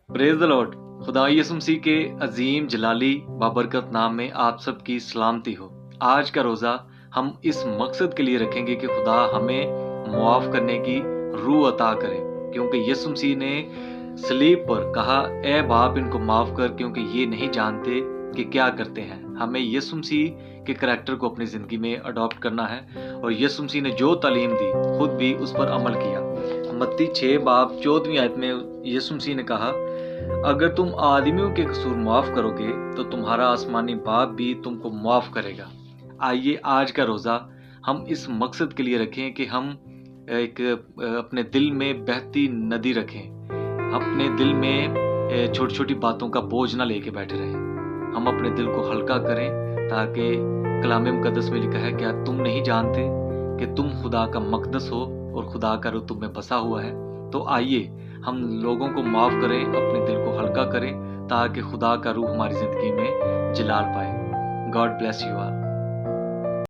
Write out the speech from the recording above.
Praise the Lord. खुदा यीशु मसीह के अजीम जलाली बाबरकत नाम में आप सबकी सलामती हो। आज का रोज़ा हम इस मकसद के लिए रखेंगे कि खुदा हमें मुआफ़ करने की रूह अता करे, क्योंकि यीशु मसीह ने सलीब पर कहा, ए बाप इनको माफ़ कर, क्योंकि ये नहीं जानते कि क्या करते हैं। हमें यीशु मसीह के करैक्टर को अपनी ज़िंदगी में अडॉप्ट करना है और यीशु मसीह ने जो तालीम दी खुद भी उस पर अमल किया। मत्ती 6 बाब 14वीं आयत में यीशु मसीह ने कहा, अगर तुम आदमियों के कसूर माफ़ करोगे तो तुम्हारा आसमानी बाप भी तुमको माफ़ करेगा। आइए आज का रोज़ा हम इस मकसद के लिए रखें कि हम एक अपने दिल में बहती नदी रखें, अपने दिल में छोटी छोटी बातों का बोझ ना लेके बैठे रहें। हम अपने दिल को हल्का करें, ताकि कलाम मुकद्दस में लिखा है, क्या तुम नहीं जानते कि तुम खुदा का मकदस हो और खुदा का रूह तुम में बसा हुआ है। तो आइए हम लोगों को माफ़ करें, अपने दिल को हल्का करें, ताकि खुदा का रूह हमारी ज़िंदगी में जलाल पाए। God bless you all.